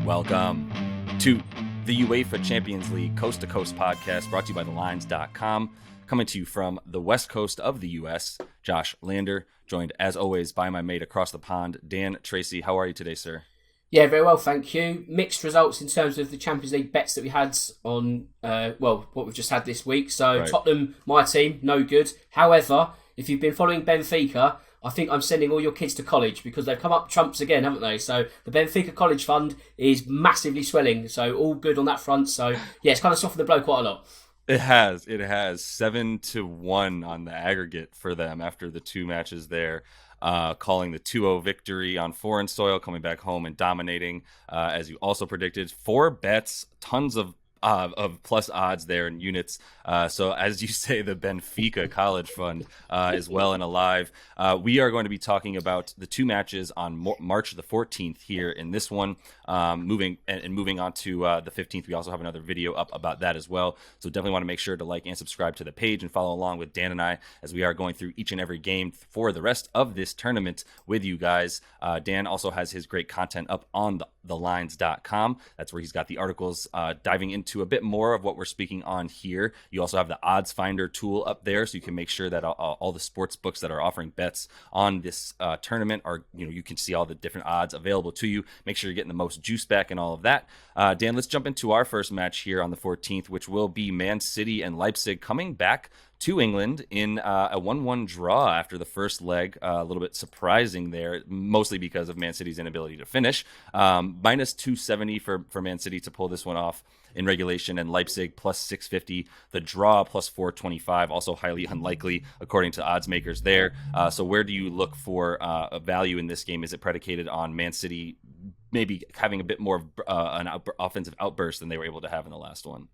Welcome to the UEFA Champions League Coast to Coast podcast brought to you by thelines.com. Coming to you from the west coast of the U.S., Josh Lander, joined as always by my mate across the pond, Dan Tracey. How are you today, sir? Yeah, very well, thank you. Mixed results in terms of the Champions League bets that we had on, what we've just had this week. So right. Tottenham, my team, no good. However, if you've been following Benfica, I think I'm sending all your kids to college because they've come up trumps again, haven't they? So the Benfica College Fund is massively swelling. So all good on that front. So yeah, it's kind of softened the blow quite a lot. It has 7-1 on the aggregate for them after the two matches there. Calling the 2-0 victory on foreign soil, coming back home and dominating, as you also predicted. 4 bets, tons of plus odds there in units. So as you say, the Benfica College Fund is well and alive. We are going to be talking about the two matches on March the 14th here in this one. Moving on to the 15th, we also have another video up about that as well. So definitely want to make sure to like and subscribe to the page and follow along with Dan and I as we are going through each and every game for the rest of this tournament with you guys. Dan also has his great content up on thelines.com. That's where he's got the articles diving into a bit more of what we're speaking on here. You also have the odds finder tool up there, so you can make sure that all the sports books that are offering bets on this tournament are, you can see all the different odds available to you. Make sure you're getting the most juice back and all of that. Dan, let's jump into our first match here on the 14th, which will be Man City and Leipzig coming back to England in a 1-1 draw after the first leg. A little bit surprising there, mostly because of Man City's inability to finish. Minus 270 for Man City to pull this one off in regulation, and Leipzig plus 650. The draw plus 425, also highly unlikely according to odds makers there. So where do you look for a value in this game? Is it predicated on Man City maybe having a bit more of an offensive outburst than they were able to have in the last one?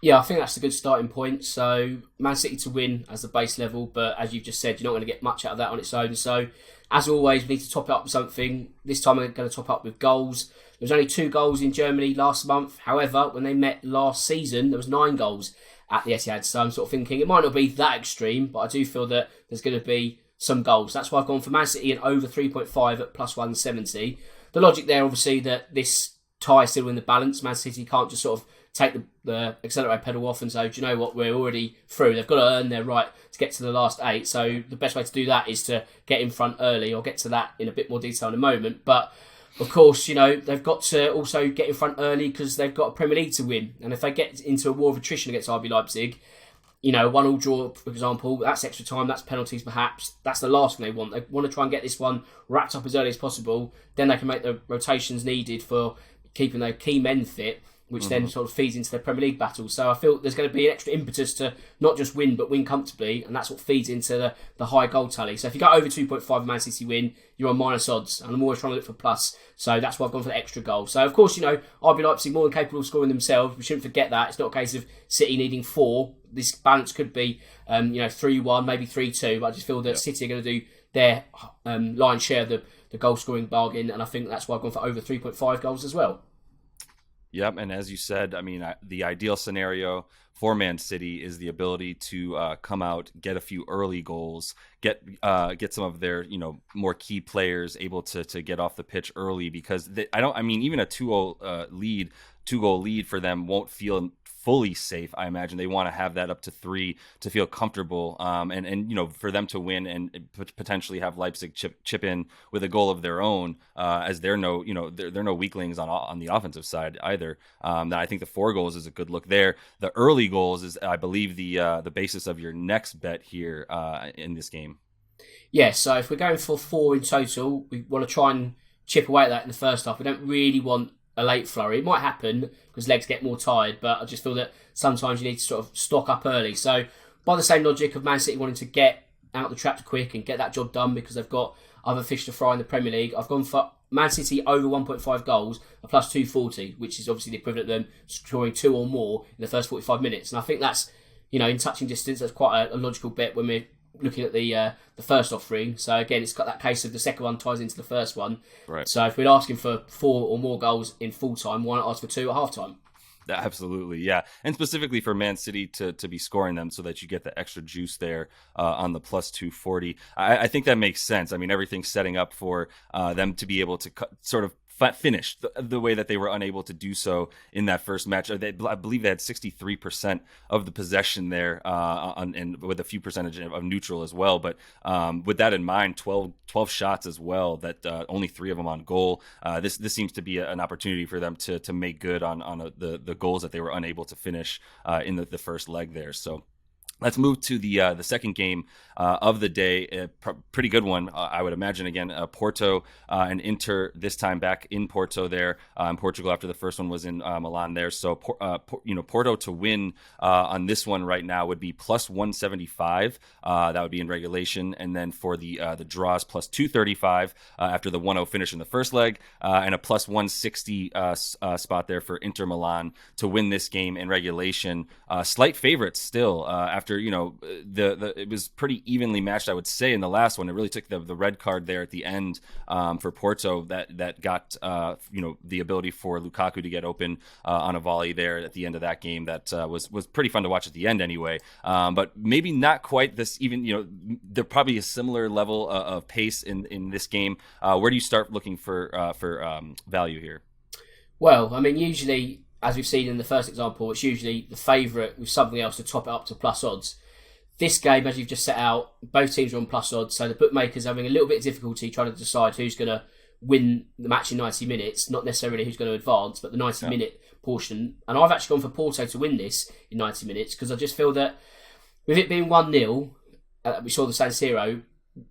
Yeah, I think that's a good starting point. So Man City to win as the base level, but as you've just said, you're not going to get much out of that on its own. So as always, we need to top it up with something. This time we're going to top up with goals. There was only 2 goals in Germany last month. However, when they met last season, there was 9 goals at the Etihad. So I'm sort of thinking it might not be that extreme, but I do feel that there's going to be some goals. That's why I've gone for Man City and over 3.5 at plus 170. The logic there, obviously, that this tie is still in the balance. Man City can't just sort of take the accelerator pedal off and say, do you know what, we're already through. They've got to earn their right to get to the last 8. So the best way to do that is to get in front early. I'll get to that in a bit more detail in a moment. But of course, they've got to also get in front early because they've got a Premier League to win. And if they get into a war of attrition against RB Leipzig, 1-1 draw, for example, that's extra time, that's penalties perhaps. That's the last thing they want. They want to try and get this one wrapped up as early as possible. Then they can make the rotations needed for keeping their key men fit, which then sort of feeds into their Premier League battle. So I feel there's going to be an extra impetus to not just win, but win comfortably, and that's what feeds into the high goal tally. So if you go over 2.5 Man City win, you're on minus odds, and I'm always trying to look for plus. So that's why I've gone for the extra goal. So of course, RB Leipzig more than capable of scoring themselves. We shouldn't forget that. It's not a case of City needing 4. This balance could be, 3-1, maybe 3-2, but I just feel that City are going to do their lion's share of the goal scoring bargain, and I think that's why I've gone for over 3.5 goals as well. Yep, and as you said, the ideal scenario for Man City is the ability to come out, get a few early goals, get some of their more key players able to get off the pitch early, because even a 2-goal lead for them won't feel fully safe. I imagine they want to have that up to 3 to feel comfortable, and for them to win and potentially have Leipzig chip in with a goal of their own, as they're no weaklings on the offensive side either. That I think the 4 goals is a good look there. The early goals is, I believe, the basis of your next bet here in this game. Yeah, so if we're going for 4 in total, we want to try and chip away at that in the first half. We don't really want a late flurry. It might happen because legs get more tired, but I just feel that sometimes you need to sort of stock up early. So by the same logic of Man City wanting to get out the traps quick and get that job done because they've got other fish to fry in the Premier League, I've gone for Man City over 1.5 goals, a plus 240, which is obviously the equivalent of them scoring 2 or more in the first 45 minutes. And I think that's, in touching distance, that's quite a logical bet when we're looking at the first offering. So again, it's got that case of the second one ties into the first one. Right. So if we're asking for 4 or more goals in full time, why not ask for 2 at half time? Absolutely, yeah. And specifically for Man City to be scoring them so that you get the extra juice there on the plus 240. I think that makes sense. Everything's setting up for them to be able to sort of finish the way that they were unable to do so in that first match. I believe they had 63% of the possession there, and with a few percentage of neutral as well. But with that in mind, 12 shots as well, that only 3 of them on goal. This seems to be an opportunity for them to make good on the goals that they were unable to finish in the first leg there. So let's move to the second game of the day. A pretty good one, I would imagine. Again, Porto and Inter, this time back in Porto there in Portugal after the first one was in Milan there. So, Porto to win on this one right now would be plus 175. That would be in regulation. And then for the draws, plus 235 after the 1-0 finish in the first leg, and a plus 160 spot there for Inter Milan to win this game in regulation. Slight favorites still after, it was pretty evenly matched, I would say, in the last one. It really took the red card there at the end for Porto that got the ability for Lukaku to get open on a volley there at the end of that game. That was pretty fun to watch at the end anyway. But maybe not quite this even. They're probably a similar level of pace in this game. Where do you start looking for value here? Well, I mean, usually, as we've seen in the first example, it's usually the favourite with something else to top it up to plus odds. This game, as you've just set out, both teams are on plus odds, so the bookmakers are having a little bit of difficulty trying to decide who's going to win the match in 90 minutes, not necessarily who's going to advance, but the 90-minute portion. And I've actually gone for Porto to win this in 90 minutes because I just feel that with it being 1-0, we saw the San Siro,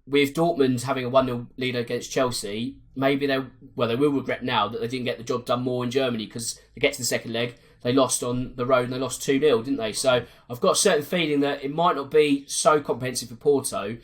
with Dortmund having a 1-0 lead against Chelsea, maybe they will regret now that they didn't get the job done more in Germany, because they get to the second leg, they lost on the road and they lost 2-0, didn't they? So I've got a certain feeling that it might not be so comprehensive for Porto,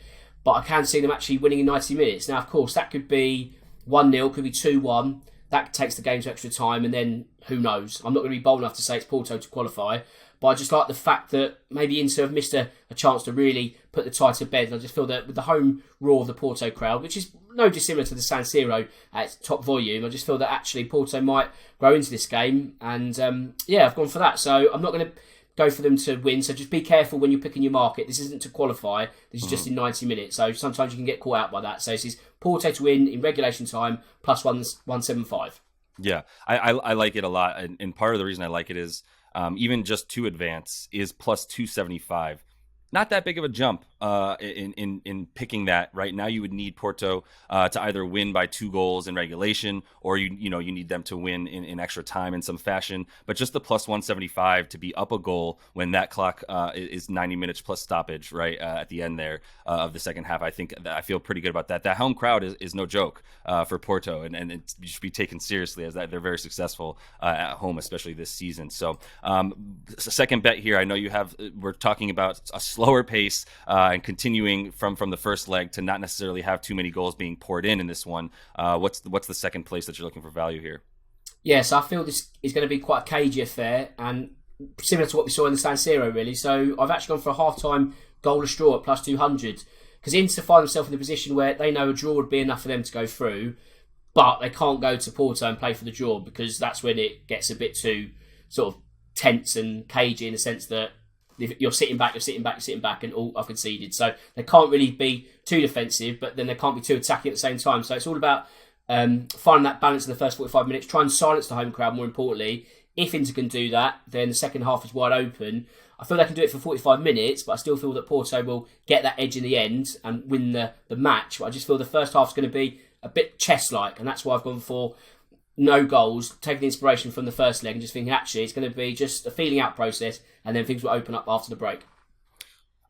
but I can see them actually winning in 90 minutes. Now, of course, that could be 1-0, could be 2-1. That takes the game to extra time, and then who knows? I'm not going to be bold enough to say it's Porto to qualify, but I just like the fact that maybe Inter have missed a chance to really put the tie to bed. And I just feel that with the home roar of the Porto crowd, which is no dissimilar to the San Siro at its top volume, I just feel that actually Porto might grow into this game. And I've gone for that. So I'm not going to go for them to win. So just be careful when you're picking your market. This isn't to qualify. This is just in 90 minutes. So sometimes you can get caught out by that. So this is Porto to win in regulation time, plus 175. Yeah, I like it a lot. And part of the reason I like it is even just to advance is plus 275. Not that big of a jump in picking that. Right now, you would need Porto to either win by 2 goals in regulation, or you need them to win in extra time in some fashion. But just the plus 175 to be up a goal when that clock is 90 minutes plus stoppage, right at the end there of the second half. I think that I feel pretty good about that. That home crowd is no joke for Porto, and it should be taken seriously as that they're very successful at home, especially this season. So, second bet here. I know we're talking about a slower pace and continuing from the first leg to not necessarily have too many goals being poured in this one. What's the second place that you're looking for value here? Yes, I feel this is going to be quite a cagey affair, and similar to what we saw in the San Siro, really. So I've actually gone for a half-time goalless draw at plus 200, because Inter find themselves in a position where they know a draw would be enough for them to go through, but they can't go to Porto and play for the draw, because that's when it gets a bit too sort of tense and cagey, in the sense that if you're sitting back, and all I've conceded. So they can't really be too defensive, but then they can't be too attacking at the same time. So it's all about finding that balance in the first 45 minutes, try and silence the home crowd more importantly. If Inter can do that, then the second half is wide open. I feel they can do it for 45 minutes, but I still feel that Porto will get that edge in the end and win the match. But I just feel the first half is going to be a bit chess-like, and that's why I've gone for no goals, taking the inspiration from the first leg and just thinking actually it's going to be just a feeling out process, and then things will open up after the break.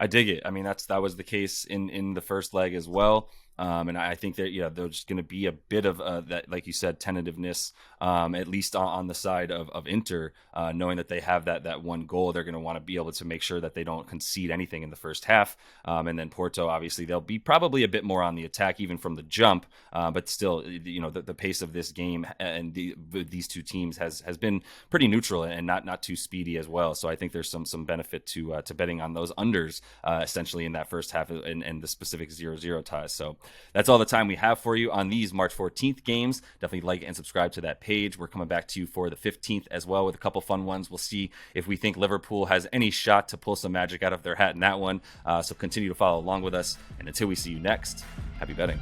I dig it. I mean, that was the case in the first leg as well. And I think that there's going to be a bit of that, like you said, tentativeness, at least on the side of Inter, knowing that they have that one goal. They're going to want to be able to make sure that they don't concede anything in the first half. And then Porto, obviously, they'll be probably a bit more on the attack, even from the jump. But still, the pace of this game and these two teams has been pretty neutral and not too speedy as well. So I think there's some benefit to betting on those unders, essentially in that first half and the specific 0-0 ties. So that's all the time we have for you on these March 14th games. Definitely like and subscribe to that page. We're coming back to you for the 15th as well with a couple fun ones. We'll see if we think Liverpool has any shot to pull some magic out of their hat in that one. So continue to follow along with us. And until we see you next, happy betting.